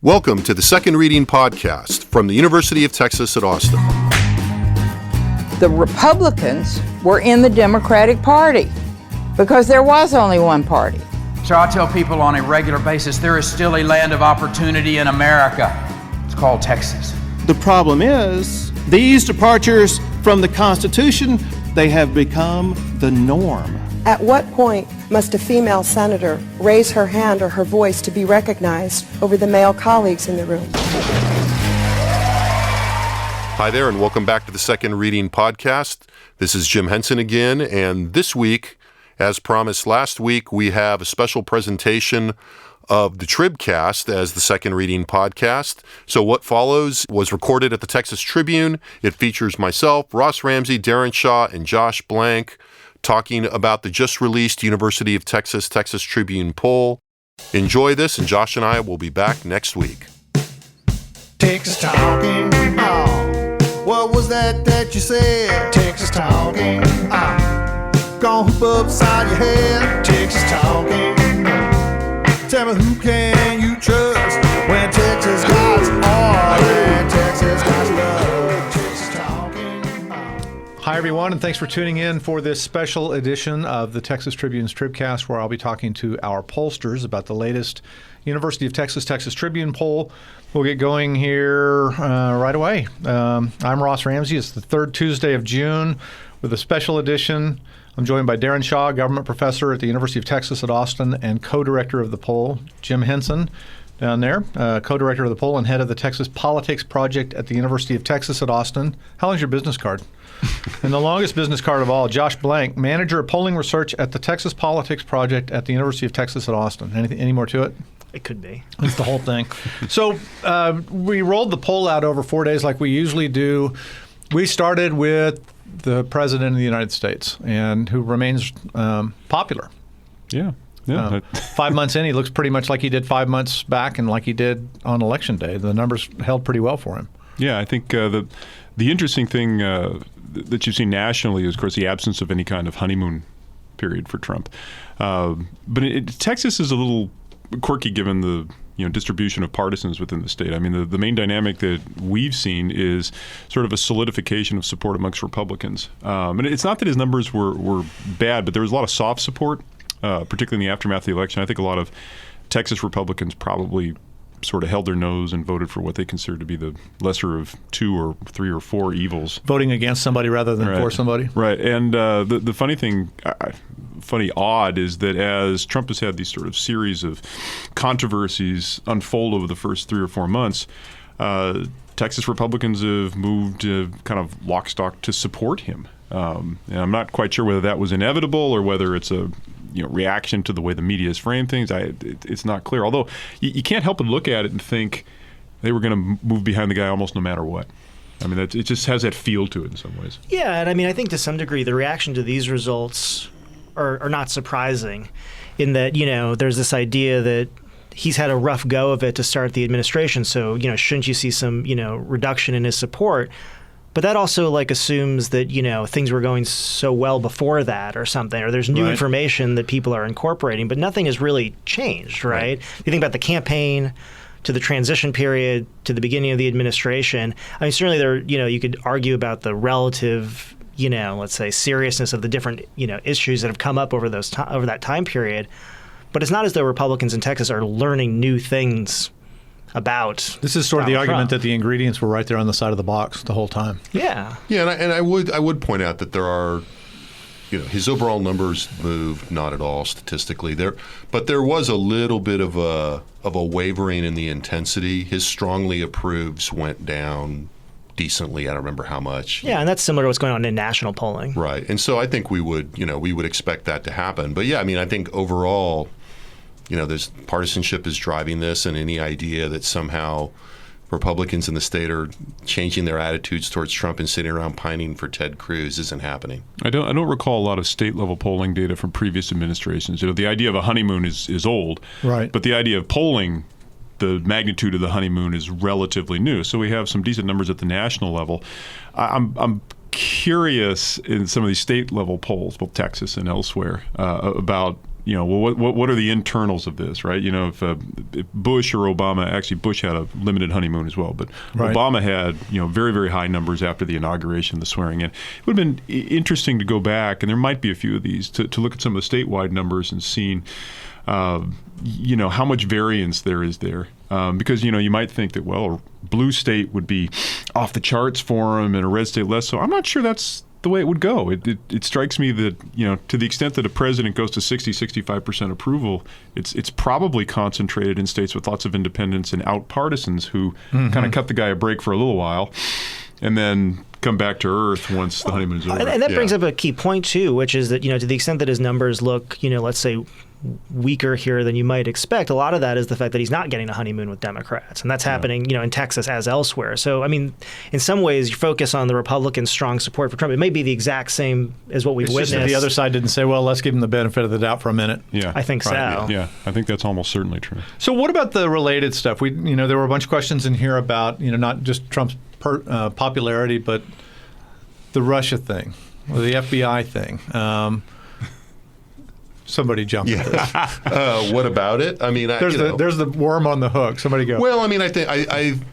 Welcome to the Second Reading Podcast from the University of Texas at Austin. The Republicans were in the Democratic Party because there was only one party. So I tell people on a regular basis, there is still a land of opportunity in America. It's called Texas. The problem is, these departures from the Constitution, they have become the norm. At what point must a female senator raise her hand or her voice to be recognized over the male colleagues in the room? Hi there, and welcome back to the Second Reading Podcast. This is Jim Henson again, and this week, as promised last week, we have a special presentation of the Tribcast as the Second Reading Podcast. So what follows was recorded at the Texas Tribune. It features myself, Ross Ramsey, Daron Shaw, and Josh Blank talking about the just-released University of Texas Texas Tribune Poll. Enjoy this, and Josh and I will be back next week. Texas talking, what was that you said? Texas talking, gonna hoop upside your head. Texas talking, tell me who can you trust when Texas got all and Texas got love. Texas talking. Hi, everyone, and thanks for tuning in for this special edition of the Texas Tribune's Tribcast, where I'll be talking to our pollsters about the latest University of Texas Texas Tribune Poll. We'll get going here right away. I'm Ross Ramsey. It's the third Tuesday of June with a special edition. I'm joined by Daron Shaw, government professor at the University of Texas at Austin and co-director of the poll. Jim Henson down there, co-director of the poll and head of the Texas Politics Project at the University of Texas at Austin. How long's your business card? And the longest business card of all, Josh Blank, manager of polling research at the Texas Politics Project at the University of Texas at Austin. Any more to it? It could be. That's the whole thing. So we rolled the poll out over 4 days like we usually do. We started with the President of the United States, and who remains popular. Yeah. 5 months in, he looks pretty much like he did 5 months back and like he did on Election Day. The numbers held pretty well for him. Yeah, I think the interesting thing that you've seen nationally is, of course, the absence of any kind of honeymoon period for Trump. But Texas is a little quirky given the distribution of partisans within the state. I mean, the main dynamic that we've seen is sort of a solidification of support amongst Republicans. And it's not that his numbers were bad, but there was a lot of soft support, particularly in the aftermath of the election. I think a lot of Texas Republicans probably sort of held their nose and voted for what they considered to be the lesser of two or three or four evils. Voting against somebody rather than for somebody. Right. And the funny thing, odd, is that as Trump has had these sort of series of controversies unfold over the first 3 or 4 months, Texas Republicans have moved kind of lock stock to support him. And I'm not quite sure whether that was inevitable or whether it's a reaction to the way the media has framed things. It's not clear. Although you can't help but look at it and think they were going to move behind the guy almost no matter what. I mean, it just has that feel to it in some ways. Yeah, and I mean, I think to some degree the reaction to these results are not surprising in that, there's this idea that he's had a rough go of it to start the administration. So, shouldn't you see some, reduction in his support? But that also assumes that, things were going so well before that or something, or there's new information that people are incorporating, but nothing has really changed, right? If you think about the campaign to the transition period to the beginning of the administration, I mean, certainly there, you could argue about the relative, let's say seriousness of the different, issues that have come up over that time period. But it's not as though Republicans in Texas are learning new things about this is sort of the Donald argument Trump. that the ingredients were right there on the side of the box the whole time. Yeah. Yeah, and I would point out that there are, his overall numbers moved not at all statistically there, but there was a little bit of a wavering in the intensity. His strongly approves went down decently. I don't remember how much. Yeah, and that's similar to what's going on in national polling. Right, and so I think we would expect that to happen. But yeah, I mean, I think overall, there's partisanship is driving this, and any idea that somehow Republicans in the state are changing their attitudes towards Trump and sitting around pining for Ted Cruz isn't happening. I don't recall a lot of state-level polling data from previous administrations. The idea of a honeymoon is old, right? But the idea of polling the magnitude of the honeymoon is relatively new. So we have some decent numbers at the national level. I'm curious in some of these state-level polls, both Texas and elsewhere, about what are the internals of this, right? If Bush or Obama, actually Bush had a limited honeymoon as well, but Obama had, very, very high numbers after the inauguration, the swearing in. It would have been interesting to go back, and there might be a few of these, to look at some of the statewide numbers and seeing, how much variance there is there. Because, you might think that, well, a blue state would be off the charts for him and a red state less so. I'm not sure that's the way it would go. It strikes me that, to the extent that a president goes to 65% approval, it's probably concentrated in states with lots of independents and out partisans who kind of cut the guy a break for a little while and then come back to earth once the honeymoon is over. And that brings up a key point, too, which is that, to the extent that his numbers look, let's say, weaker here than you might expect, a lot of that is the fact that he's not getting a honeymoon with Democrats. And that's happening, in Texas as elsewhere. So, in some ways, you focus on the Republicans' strong support for Trump. It may be the exact same as what we've witnessed. Just that the other side didn't say, well, let's give him the benefit of the doubt for a minute. Yeah, I think so. Yeah, I think that's almost certainly true. So what about the related stuff? There were a bunch of questions in here about, not just Trump's popularity, but the Russia thing, or the FBI thing. Somebody jump into this. What about it? There's the worm on the hook. Somebody go. Well, I think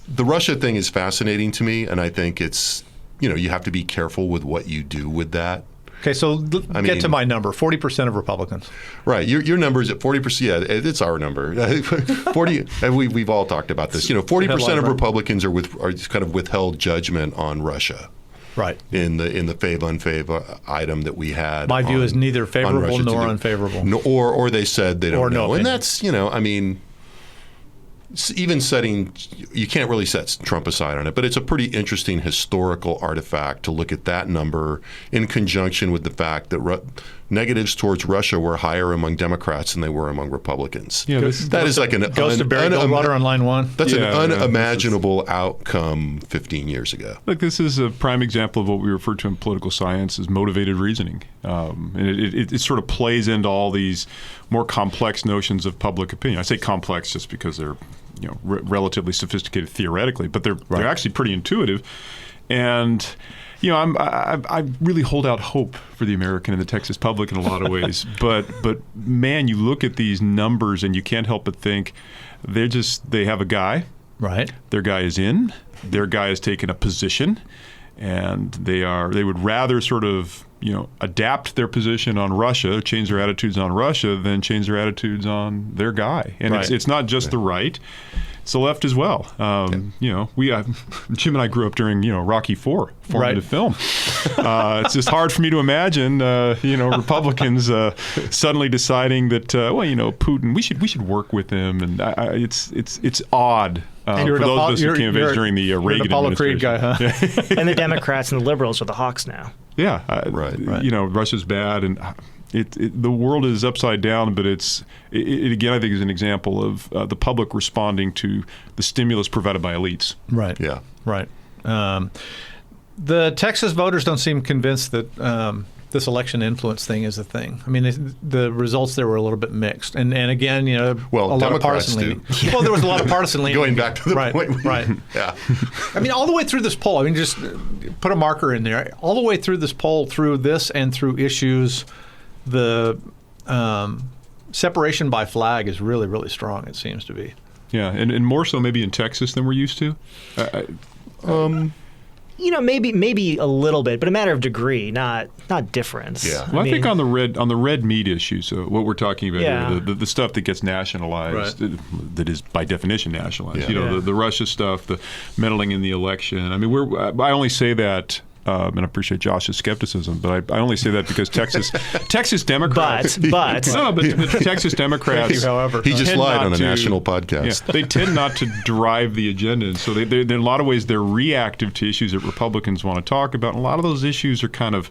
the Russia thing is fascinating to me, and I think it's, you have to be careful with what you do with that. Okay, so get to my number, 40% of Republicans. Right, your number is at 40%. Yeah, it's our number. 40. We've all talked about this. 40% of Republicans are kind of withheld judgment on Russia. Right. In the fave-unfave item that we had. My view is neither favorable nor unfavorable. No, or they said they don't know. And that's, even setting, you can't really set Trump aside on it, but it's a pretty interesting historical artifact to look at that number in conjunction with the fact that negatives towards Russia were higher among Democrats than they were among Republicans. Yeah, that is like goes to Barry Goldwater on line one. That's an unimaginable outcome 15 years ago. Look, this is a prime example of what we refer to in political science as motivated reasoning. And it sort of plays into all these more complex notions of public opinion. I say complex just because they're relatively sophisticated theoretically, but they're actually pretty intuitive. And I really hold out hope for the American and the Texas public in a lot of ways. but man, you look at these numbers and you can't help but think they have a guy. Right. Their guy is in. Their guy has taken a position, and they would rather sort of adapt their position on Russia, change their attitudes on Russia, than change their attitudes on their guy. And it's not just the right. It's the left as well. Jim and I grew up during, Rocky IV, formative film. It's just hard for me to imagine, Republicans suddenly deciding that, Putin, we should work with him, and it's odd. For those of us who came of age during the Reagan Apollo Creed guy, huh? And the Democrats and the liberals are the hawks now. Yeah, right. Russia's bad, and the world is upside down. But it again, I think, is an example of the public responding to the stimulus provided by elites. Right. Yeah. Right. The Texas voters don't seem convinced that this election influence thing is a thing. The results there were a little bit mixed, and again, a lot of partisan leaning. Well, there was a lot of partisan leaning. Going back to the point. Right. Yeah. All the way through this poll. Just put a marker in there. All the way through this poll, through this and through issues, the separation by flag is really, really strong. It seems to be. Yeah, and more so maybe in Texas than we're used to. Maybe a little bit, but a matter of degree, not difference. Yeah. Well, I think on the red meat issue, so what we're talking about here, the stuff that gets nationalized, that is by definition nationalized. Yeah. The Russia stuff, the meddling in the election. I only say that. And I appreciate Josh's skepticism, but I only say that because Texas Democrats. But Texas Democrats. However, he just lied on a national podcast. Yeah, they tend not to drive the agenda, and so they in a lot of ways they're reactive to issues that Republicans want to talk about. And a lot of those issues are kind of,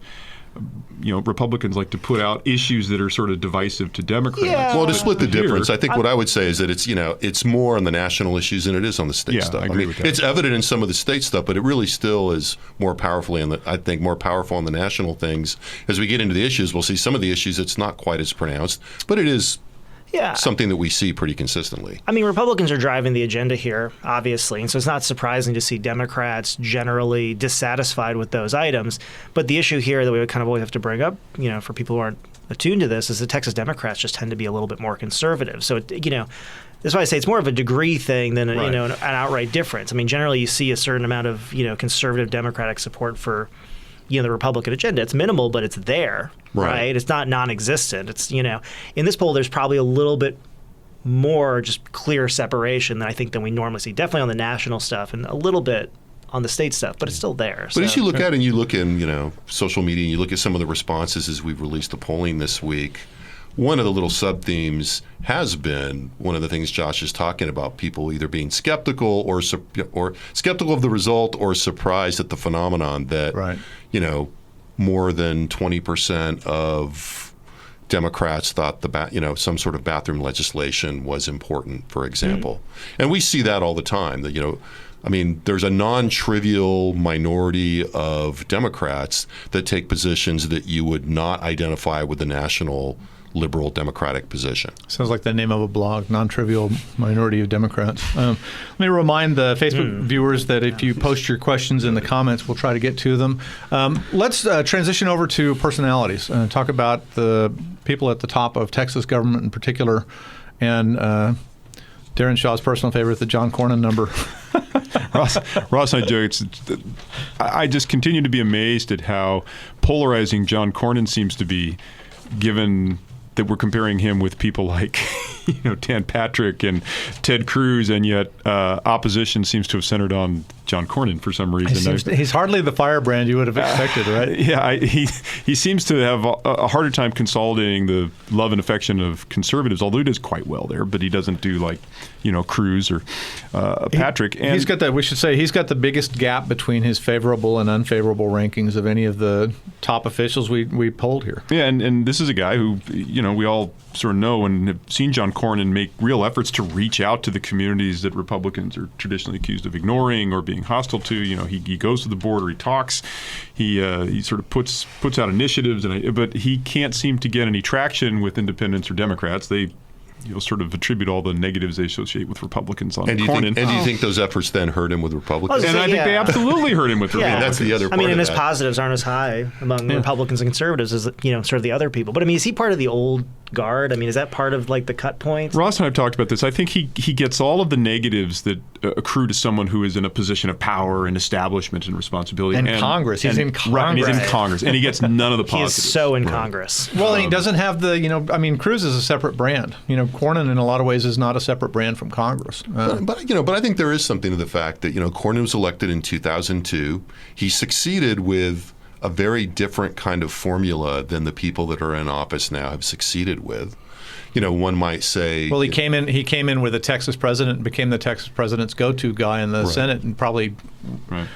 Republicans like to put out issues that are sort of divisive to Democrats. Yeah. Well, to split the difference, I think what I would say is that it's more on the national issues than it is on the state stuff. I agree with that. It's evident in some of the state stuff, but it really still is more powerful on the national things. As we get into the issues, we'll see some of the issues it's not quite as pronounced, but it is something that we see pretty consistently. Republicans are driving the agenda here, obviously, and so it's not surprising to see Democrats generally dissatisfied with those items. But the issue here that we would kind of always have to bring up, for people who aren't attuned to this, is the Texas Democrats just tend to be a little bit more conservative. So, that's why I say it's more of a degree thing than an outright difference. I mean, generally you see a certain amount of conservative Democratic support for the Republican agenda. It's minimal, but it's there, right? It's not non-existent. It's in this poll there's probably a little bit more just clear separation than we normally see. Definitely on the national stuff and a little bit on the state stuff, but it's still there. But as you look at it, and you look in social media, and you look at some of the responses as we've released the polling this week. One of the little sub-themes has been one of the things Josh is talking about, people either being skeptical or skeptical of the result or surprised at the phenomenon that, more than 20% of Democrats thought some sort of bathroom legislation was important, for example. And we see that all the time, that, there's a non-trivial minority of Democrats that take positions that you would not identify with the national liberal Democratic position. Sounds like the name of a blog, Non-Trivial Minority of Democrats. Let me remind the Facebook viewers that if you post your questions in the comments, we'll try to get to them. Let's transition over to personalities and talk about the people at the top of Texas government in particular, and Daron Shaw's personal favorite, the John Cornyn number. Ross and I joke, I just continue to be amazed at how polarizing John Cornyn seems to be, given that we're comparing him with people like, Dan Patrick and Ted Cruz, and yet opposition seems to have centered on John Cornyn for some reason. He's hardly the firebrand you would have expected, right? He seems to have a harder time consolidating the love and affection of conservatives, although he does quite well there, but he doesn't do like, Cruz or Patrick. And he's got the biggest gap between his favorable and unfavorable rankings of any of the top officials we polled here. Yeah, and this is a guy who, we all sort of know and have seen John Cornyn make real efforts to reach out to the communities that Republicans are traditionally accused of ignoring or being hostile to. He goes to the border, he talks, he sort of puts out initiatives, but he can't seem to get any traction with independents or Democrats. They sort of attribute all the negatives they associate with Republicans on Cornyn. Do you think those efforts then hurt him with Republicans? I think they absolutely hurt him with Republicans. That's the other part and his positives aren't as high among Republicans and conservatives as, sort of the other people. But, is he part of the old guard? Is that part of, the cut points? Ross and I have talked about this. I think he gets all of the negatives that accrue to someone who is in a position of power and establishment and responsibility. And Congress. He's in Congress. Right, he's in Congress. And he gets none of the positives. He is so in Congress. Well, and he doesn't have the, Cruz is a separate brand. Cornyn, in a lot of ways, is not a separate brand from Congress. But I think there is something to the fact that, Cornyn was elected in 2002. He succeeded with a very different kind of formula than the people that are in office now have succeeded with. One might say. Well, he came in with a Texas president and became the Texas president's go-to guy in the Senate, and probably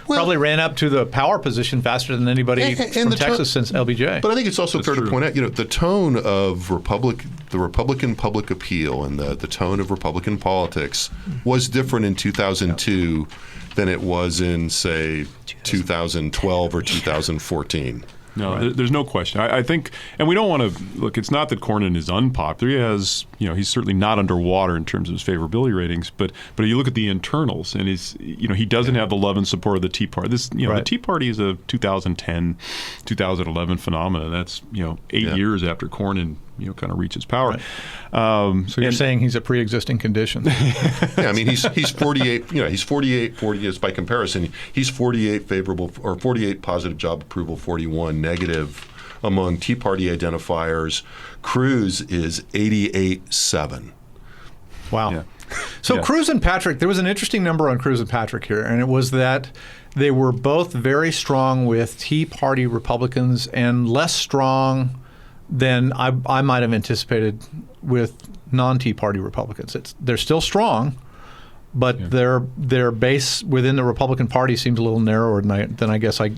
ran up to the power position faster than anybody from Texas since LBJ. But I think it's also fair to point out, the tone of the Republican public appeal and the tone of Republican politics was different in 2002 than it was in, say, 2012 or 2014. No, there's no question. I think, and we don't want to look. It's not that Cornyn is unpopular. He has, he's certainly not underwater in terms of his favorability ratings. But you look at the internals, and he doesn't have the love and support of the Tea Party. The Tea Party is a 2010, 2011 phenomenon. That's 8 years after Cornyn kind of reaches power. Right. So you're saying he's a pre-existing condition? Yeah, he's 48. He's 40 by comparison. He's 48 favorable or 48 positive job approval, 41 negative among Tea Party identifiers. Cruz is 88.7. Wow. Yeah. So Cruz and Patrick, there was an interesting number on Cruz and Patrick here, and it was that they were both very strong with Tea Party Republicans and less strong than I might have anticipated with non-Tea Party Republicans. They're still strong, but their base within the Republican Party seemed a little narrower than I guess I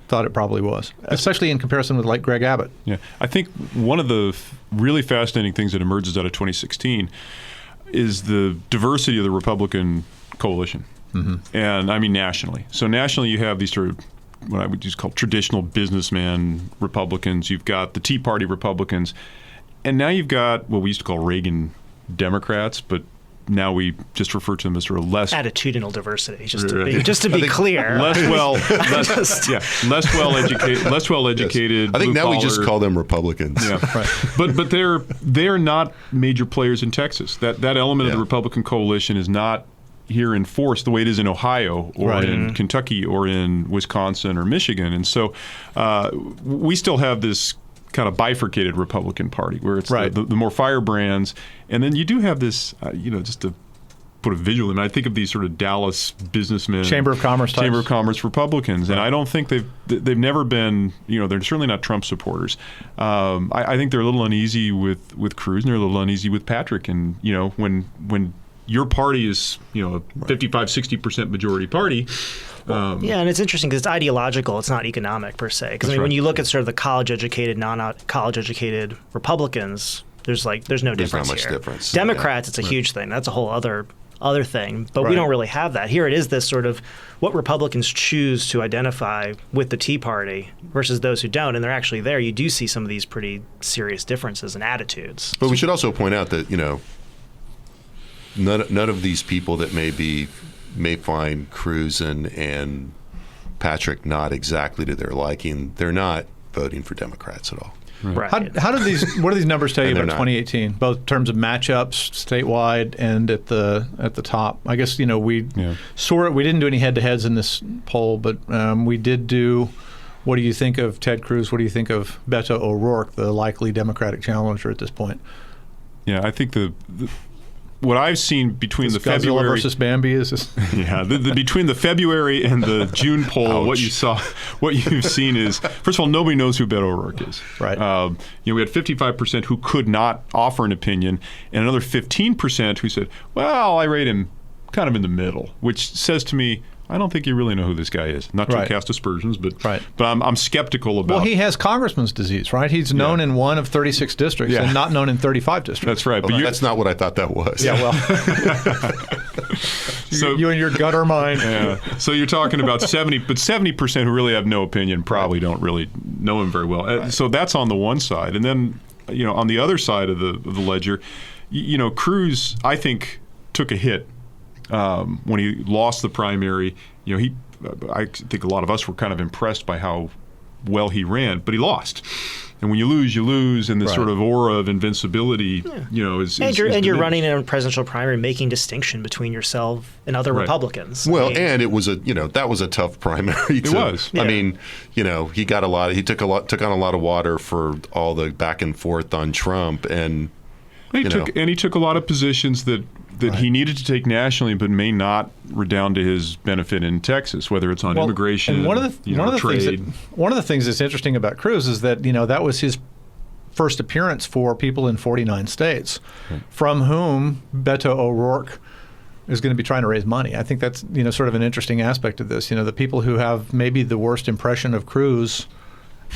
thought it probably was, especially in comparison with Greg Abbott. Yeah, I think one of the really fascinating things that emerges out of 2016 is the diversity of the Republican coalition, and nationally. So nationally, you have these sort of what I would just call traditional businessman Republicans. You've got the Tea Party Republicans, and now you've got what we used to call Reagan Democrats, but now we just refer to them as sort of less attitudinal diversity, just to be clear. Less well educated. Yes. I think now we just call them Republicans. Yeah, right. But they're not major players in Texas. That element of the Republican coalition is not here in force the way it is in Ohio or in Kentucky or in Wisconsin or Michigan. And so we still have this kind of bifurcated Republican Party where it's the more firebrands. And then you do have this, just to put a visual in, I think of these sort of Dallas businessmen. Chamber of Commerce types. Chamber of Commerce Republicans. And I don't think they've never been, they're certainly not Trump supporters. I think they're a little uneasy with Cruz and they're a little uneasy with Patrick. And, when your party is, a 55-60% majority party. And it's interesting because it's ideological. It's not economic per se. Because when you look at sort of the college-educated, non-college-educated Republicans, there's no difference here. There's not much difference. Democrats, it's a huge thing. That's a whole other thing. But we don't really have that. Here it is this sort of what Republicans choose to identify with the Tea Party versus those who don't. And they're actually there. You do see some of these pretty serious differences in attitudes. But we should also point out that, none of these people that may find Cruz and Patrick not exactly to their liking, they're not voting for Democrats at all. Right. What do these numbers tell you about 2018, both in terms of matchups statewide and at the top? I guess we saw it. We didn't do any head-to-heads in this poll, but we did do. What do you think of Ted Cruz? What do you think of Beto O'Rourke, the likely Democratic challenger at this point? Yeah, I think what I've seen between the Godzilla February versus Bambi is this? Yeah, between the February and the June poll, what you've seen is, first of all, nobody knows who Beto O'Rourke is. Right. We had 55% who could not offer an opinion, and another 15% who said, "Well, I rate him kind of in the middle," which says to me, I don't think you really know who this guy is. Not to cast aspersions, but I'm skeptical about. Well, he has congressman's disease, right? He's known in one of 36 districts and not known in 35 districts. That's right. But that's not what I thought that was. Yeah, well. So you and your gutter mind. Yeah. So you're talking about 70% who really have no opinion probably don't really know him very well. So that's on the one side, and then on the other side of the ledger, Cruz I think took a hit. When he lost the primary, I think a lot of us were kind of impressed by how well he ran, but he lost. And when you lose, and this sort of aura of invincibility, is you're running in a presidential primary, making distinction between yourself and other Republicans. Well, and it was that was a tough primary too. It was. Yeah. I mean, he got he took on a lot of water for all the back and forth on Trump, and he took a lot of positions that he needed to take nationally, but may not redound to his benefit in Texas, whether it's on immigration, and one of the things that's interesting about Cruz is that that was his first appearance for people in 49 states, from whom Beto O'Rourke is going to be trying to raise money. I think that's sort of an interesting aspect of this. The people who have maybe the worst impression of Cruz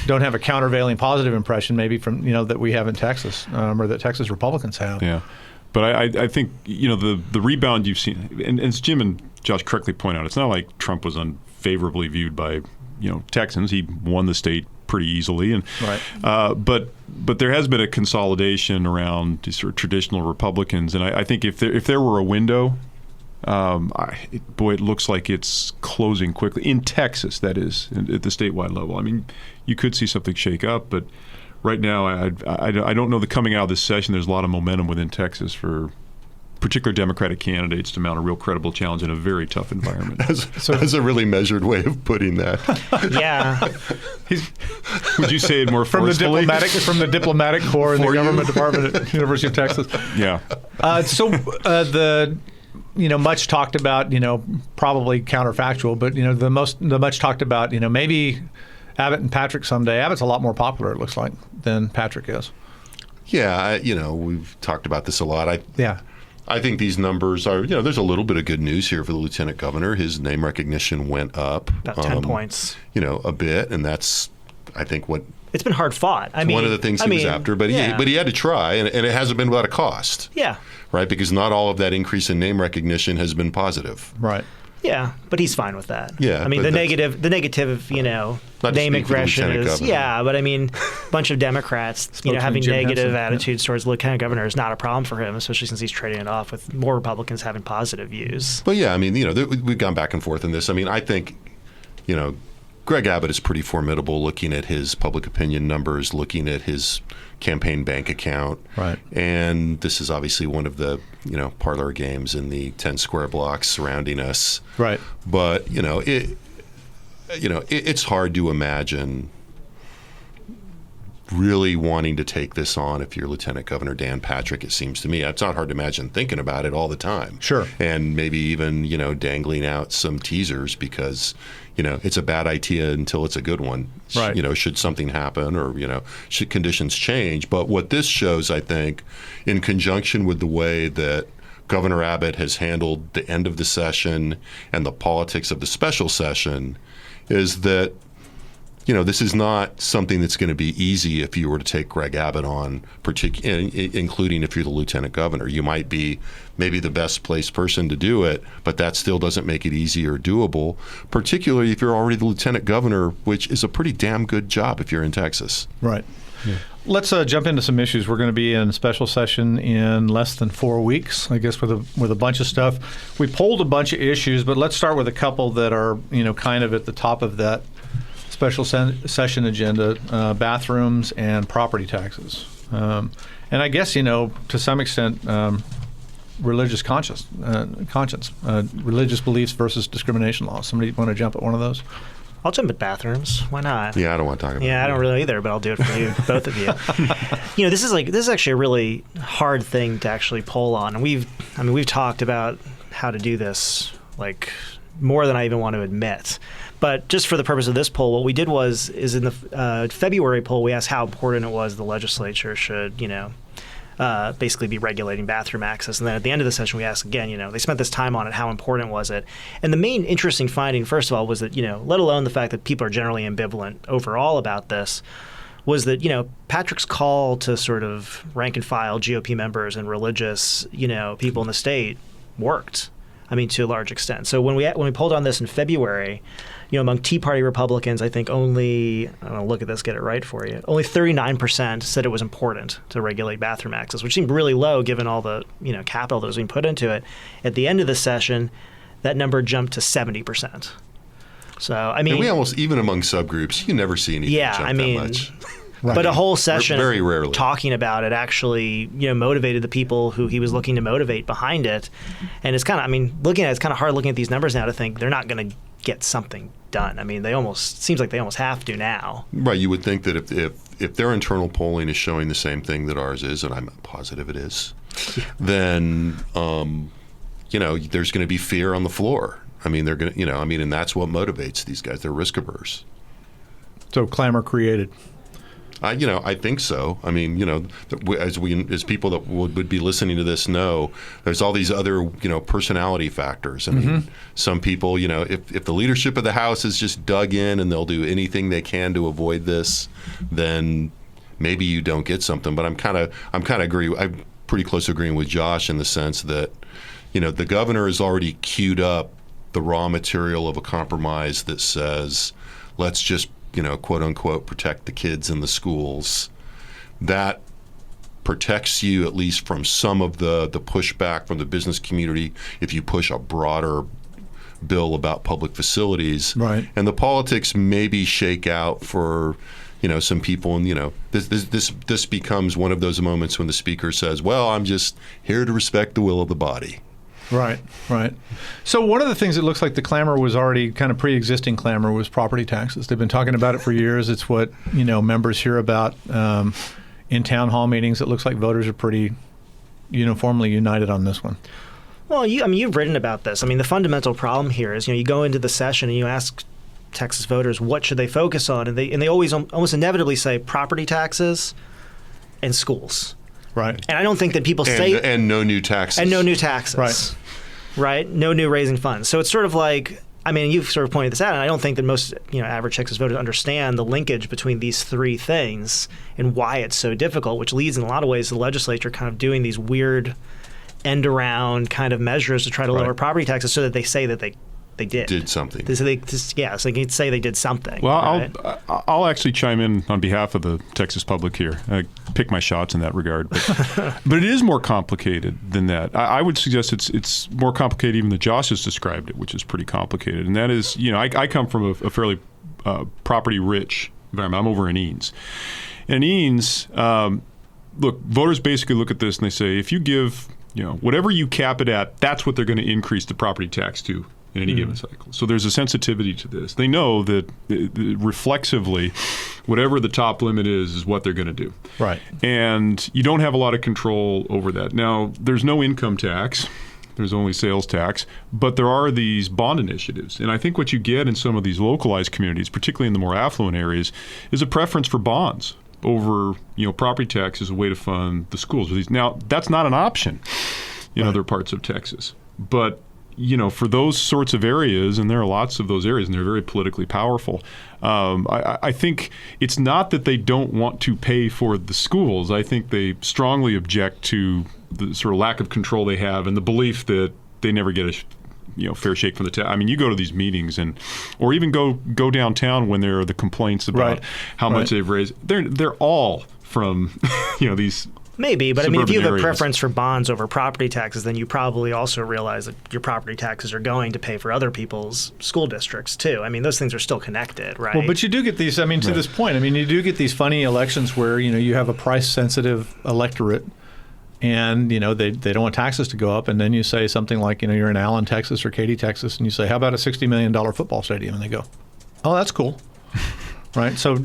don't have a countervailing positive impression, maybe from that we have in Texas, or that Texas Republicans have. Yeah. But I think, the rebound you've seen, and as Jim and Josh correctly point out, it's not like Trump was unfavorably viewed by, Texans. He won the state pretty easily. And but there has been a consolidation around these sort of traditional Republicans. And I think if there were a window, it looks like it's closing quickly. In Texas, that is, at the statewide level. I mean, you could see something shake up, but right now, I don't know that coming out of this session, there's a lot of momentum within Texas for particular Democratic candidates to mount a real credible challenge in a very tough environment. That's a really measured way of putting that. Yeah. Would you say it more forcefully? From the diplomatic corps in the government department at University of Texas. Yeah. Much talked about, probably counterfactual, but the much talked about, maybe Abbott and Patrick someday. Abbott's a lot more popular, it looks like, than Patrick is. Yeah, we've talked about this a lot. I think these numbers are, there's a little bit of good news here for the lieutenant governor. His name recognition went up. About 10 points. A bit, and that's, I think, what... It's been hard fought. One of the things he was after, but he had to try, and it hasn't been without a cost. Yeah. Right, because not all of that increase in name recognition has been positive. Right. Yeah, but he's fine with that. Yeah, I mean, the negative, name aggression is, but I mean, a bunch of Democrats, having negative attitudes towards the lieutenant governor is not a problem for him, especially since he's trading it off with more Republicans having positive views. But yeah, I mean, we've gone back and forth in this. I mean, I think, Greg Abbott is pretty formidable looking at his public opinion numbers, looking at his campaign bank account. Right. And this is obviously one of the, parlor games in the 10 square blocks surrounding us. Right. But, it's hard to imagine really wanting to take this on if you're Lieutenant Governor Dan Patrick, it seems to me. It's not hard to imagine thinking about it all the time. Sure. And maybe even, dangling out some teasers because, it's a bad idea until it's a good one. Right. Should something happen or, should conditions change. But what this shows, I think, in conjunction with the way that Governor Abbott has handled the end of the session and the politics of the special session is that, this is not something that's going to be easy if you were to take Greg Abbott on, including if you're the lieutenant governor. You might be maybe the best placed person to do it, but that still doesn't make it easy or doable, particularly if you're already the lieutenant governor, which is a pretty damn good job if you're in Texas. Right. Yeah. Let's jump into some issues. We're going to be in special session in less than 4 weeks, I guess, with a bunch of stuff. We polled a bunch of issues, but let's start with a couple that are, kind of at the top of that special session agenda, bathrooms and property taxes. And I guess, to some extent, religious conscience, religious beliefs versus discrimination laws. Somebody want to jump at one of those? I'll jump at bathrooms. Why not? Yeah, I don't want to talk about it. Yeah, I don't really either, but I'll do it for you, both of you. This is actually a really hard thing to actually poll on. And we've talked about how to do this more than I even want to admit. But just for the purpose of this poll, what we did is in the February poll, we asked how important it was the legislature should, basically be regulating bathroom access. And then at the end of the session, we asked again, they spent this time on it, how important was it? And the main interesting finding, first of all, was that, let alone the fact that people are generally ambivalent overall about this, was that, Patrick's call to sort of rank and file GOP members and religious, people in the state worked. I mean, to a large extent. So when we polled on this in February, among Tea Party Republicans, I think only, I'm going to look at this, get it right for you, only 39% said it was important to regulate bathroom access, which seemed really low given all the, capital that was being put into it. At the end of the session, that number jumped to 70%. So, I mean... And we almost, even among subgroups, you never see anything jump that much. Right. But a whole session very rarely talking about it actually, motivated the people who he was looking to motivate behind it. And it's kind of, looking at it, it's kind of hard looking at these numbers now to think they're not going to get something done. I mean, seems like they almost have to now. Right. You would think that if their internal polling is showing the same thing that ours is, and I'm positive it is, then, there's going to be fear on the floor. I mean, they're going to, and that's what motivates these guys. They're risk averse. So clamor created. I think so. I mean, as people that would be listening to this know, there's all these other, personality factors. I mean, some people, if the leadership of the House is just dug in and they'll do anything they can to avoid this, then maybe you don't get something. But I'm pretty close to agreeing with Josh in the sense that, the governor has already queued up the raw material of a compromise that says, let's just quote unquote, protect the kids in the schools. That protects you at least from some of the pushback from the business community if you push a broader bill about public facilities. Right. And the politics maybe shake out for, some people. And, this becomes one of those moments when the speaker says, well, I'm just here to respect the will of the body. Right, right. So one of the things that looks like the clamor was already kind of pre-existing clamor was property taxes. They've been talking about it for years. It's what, members hear about in town hall meetings. It looks like voters are pretty uniformly united on this one. Well, you've written about this. I mean, the fundamental problem here is, you go into the session and you ask Texas voters what should they focus on, and they always almost inevitably say property taxes and schools. Right. And I don't think that people say... And no new taxes. And no new taxes. Right. Right? No new raising funds. So it's sort of like, you've sort of pointed this out, and I don't think that most, average Texas voters understand the linkage between these three things and why it's so difficult, which leads in a lot of ways to the legislature kind of doing these weird end-around kind of measures to try to lower property taxes so that they say that they did. Did something. So they can say they did something. Well, right? I'll actually chime in on behalf of the Texas public here. I pick my shots in that regard, but it is more complicated than that. I would suggest it's more complicated even than Josh has described it, which is pretty complicated. And that is, I come from a fairly property-rich environment. I'm over in Eanes. And Eanes, look, voters basically look at this and they say, if you give whatever you cap it at, that's what they're going to increase the property tax to in any given cycle. So there's a sensitivity to this. They know that reflexively, whatever the top limit is what they're going to do. Right. And you don't have a lot of control over that. Now, there's no income tax. There's only sales tax. But there are these bond initiatives. And I think what you get in some of these localized communities, particularly in the more affluent areas, is a preference for bonds over property tax as a way to fund the schools. Now, that's not an option in other parts of Texas. But, for those sorts of areas, and there are lots of those areas, and they're very politically powerful, I think it's not that they don't want to pay for the schools. I think they strongly object to the sort of lack of control they have and the belief that they never get a fair shake from the tax. I mean, you go to these meetings or even go downtown when there are the complaints about how much they've raised. They're all from these. Maybe, but I mean, if you have areas. A preference for bonds over property taxes, then you probably also realize that your property taxes are going to pay for other people's school districts too. I mean, those things are still connected, right? Well, but you do get these. I mean, to this point, I mean, you do get these funny elections where you have a price-sensitive electorate. And, they don't want taxes to go up. And then you say something like, you're in Allen, Texas or Katy, Texas, and you say, how about a $60 million football stadium? And they go, oh, that's cool. Right? So,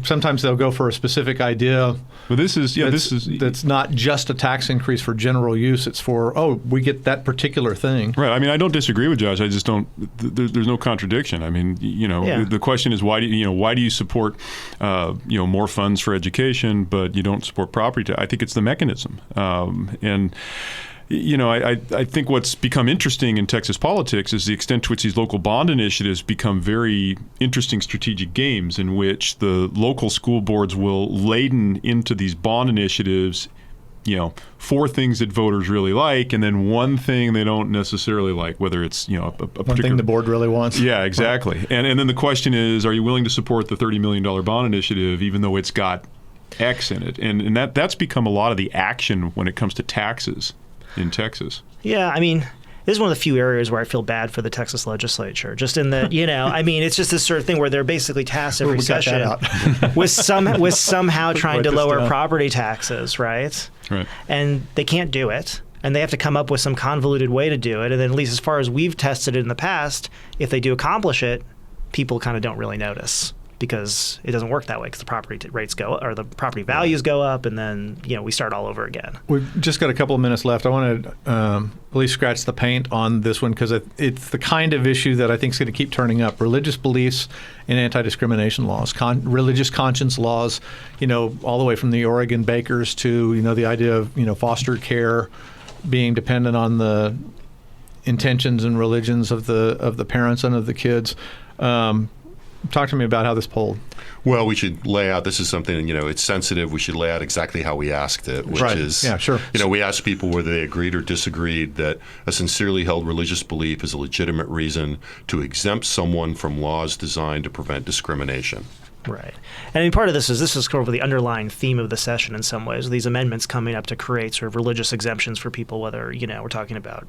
sometimes they'll go for a specific idea. But that's not just a tax increase for general use. It's for, we get that particular thing. Right. I mean, I don't disagree with Josh. I just don't. There's no contradiction. I mean, the question is why do you support more funds for education, but you don't support property tax? I think it's the mechanism. I think what's become interesting in Texas politics is the extent to which these local bond initiatives become very interesting strategic games in which the local school boards will laden into these bond initiatives, four things that voters really like, and then one thing they don't necessarily like, whether it's, a particular one thing the board really wants. Yeah, exactly. Right. And then the question is, are you willing to support the $30 million bond initiative, even though it's got X in it? And that's become a lot of the action when it comes to taxes in Texas. Yeah, I mean, this is one of the few areas where I feel bad for the Texas legislature, just in that, I mean, it's just this sort of thing where they're basically tasked every session with somehow trying to lower property taxes, right? Right. And they can't do it. And they have to come up with some convoluted way to do it. And then at least as far as we've tested it in the past, if they do accomplish it, people kind of don't really notice, because it doesn't work that way, because the property rates go or the property values go up, and then we start all over again. We've just got a couple of minutes left. I want to at least scratch the paint on this one, because it's the kind of issue that I think is going to keep turning up. Religious beliefs and anti-discrimination laws, religious conscience laws, all the way from the Oregon bakers to the idea of foster care being dependent on the intentions and religions of the parents and of the kids. Talk to me about how this polled. Well, we should lay out, this is something, it's sensitive. We should lay out exactly how we asked it, which is, we asked people whether they agreed or disagreed that a sincerely held religious belief is a legitimate reason to exempt someone from laws designed to prevent discrimination. Right. And I mean, part of this is sort of the underlying theme of the session in some ways, these amendments coming up to create sort of religious exemptions for people, whether, we're talking about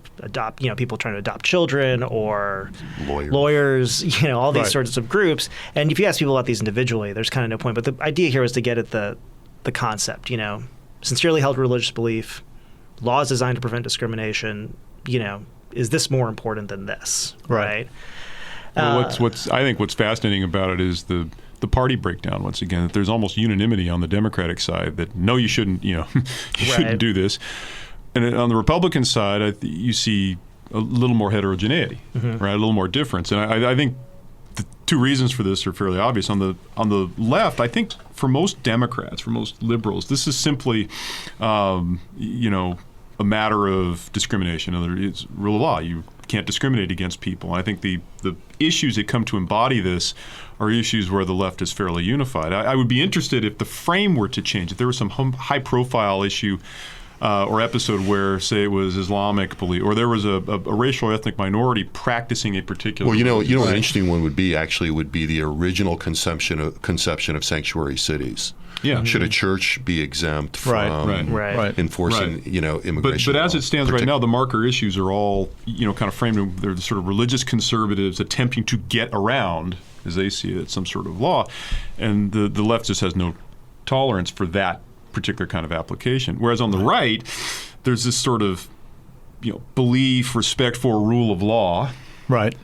people trying to adopt children or lawyers, all these sorts of groups. And if you ask people about these individually, there's kind of no point. But the idea here is to get at the concept, sincerely held religious belief, laws designed to prevent discrimination, is this more important than this? Right. Well, I think what's fascinating about it is the party breakdown, once again, that there's almost unanimity on the Democratic side that no, you shouldn't, shouldn't do this. And on the Republican side, you see a little more heterogeneity, right? A little more difference. And I think the two reasons for this are fairly obvious. On the left, I think for most Democrats, for most liberals, this is simply, a matter of discrimination. It's rule of law. You can't discriminate against people. And I think the issues that come to embody this are issues where the left is fairly unified. I would be interested if the frame were to change, if there was some high-profile issue or episode where, say, it was Islamic belief, or there was a racial or ethnic minority practicing a particular. Well, an interesting one would be the original conception of sanctuary cities. Yeah. Should a church be exempt from enforcing, immigration? But as it stands right now, the marker issues are all, kind of framed. They're the sort of religious conservatives attempting to get around, as they see it, some sort of law, and the left just has no tolerance for that particular kind of application. Whereas on the right, there's this sort of, belief, respect for rule of law, right,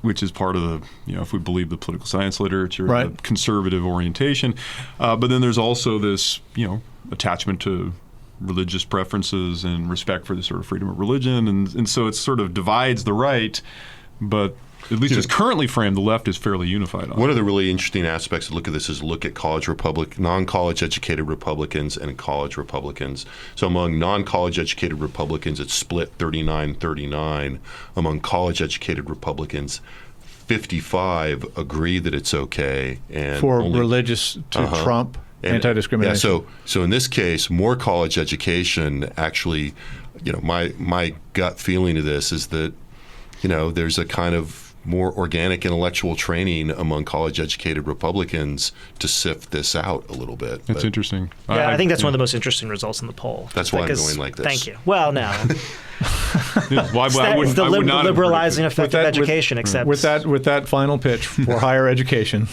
which is part of the, if we believe the political science literature, the conservative orientation. But then there's also this, attachment to religious preferences and respect for the sort of freedom of religion. And so it sort of divides the right, but at least as currently framed, the left is fairly unified on One of the really interesting aspects to look at this is look at non-college educated Republicans and college Republicans. So among non-college educated Republicans, it's split 39-39. Among college educated Republicans, 55 agree that it's okay. And for religious to trump anti-discrimination. Yeah, so in this case, more college education actually, my gut feeling of this is that, there's a kind of more organic intellectual training among college-educated Republicans to sift this out a little bit. That's interesting. Yeah, I think that's one of the most interesting results in the poll. That's why I'm going like this. Thank you. Well, no. It's the liberalizing effect of education, except with that final pitch for higher education.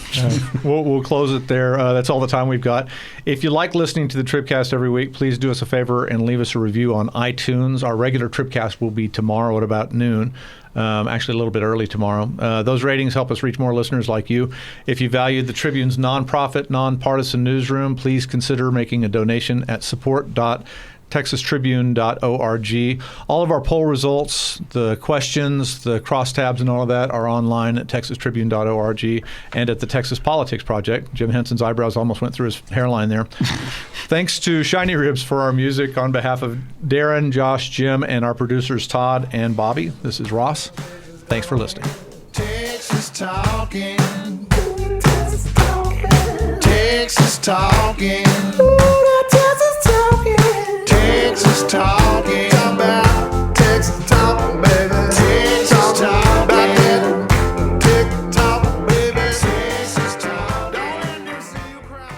We'll close it there. That's all the time we've got. If you like listening to the Tribcast every week, please do us a favor and leave us a review on iTunes. Our regular Tribcast will be tomorrow at about noon. Actually, a little bit early tomorrow. Those ratings help us reach more listeners like you. If you valued the Tribune's nonprofit, nonpartisan newsroom, please consider making a donation at support.texastribune.org. All of our poll results, the questions, the crosstabs, and all of that are online at texastribune.org and at the Texas Politics Project. Jim Henson's eyebrows almost went through his hairline there. Thanks to Shiny Ribs for our music. On behalf of Daron, Josh, Jim, and our producers Todd and Bobby, this is Ross. Thanks for listening. Texas talking. Texas talking. Texas talking. Texas talking. Texas talking. Talk about Texas talking, baby. Texas talking. About that TikTok, baby. Texas talk. Don't let me see you cry.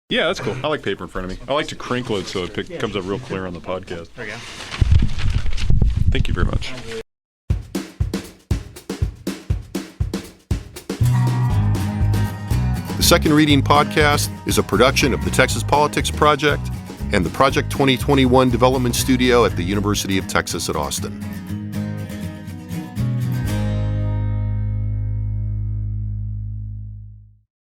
Yeah, that's cool. I like paper in front of me. I like to crinkle it so it comes up real clear on the podcast. There you go. Thank you very much. The Second Reading Podcast is a production of the Texas Politics Project and the Project 2021 Development Studio at the University of Texas at Austin.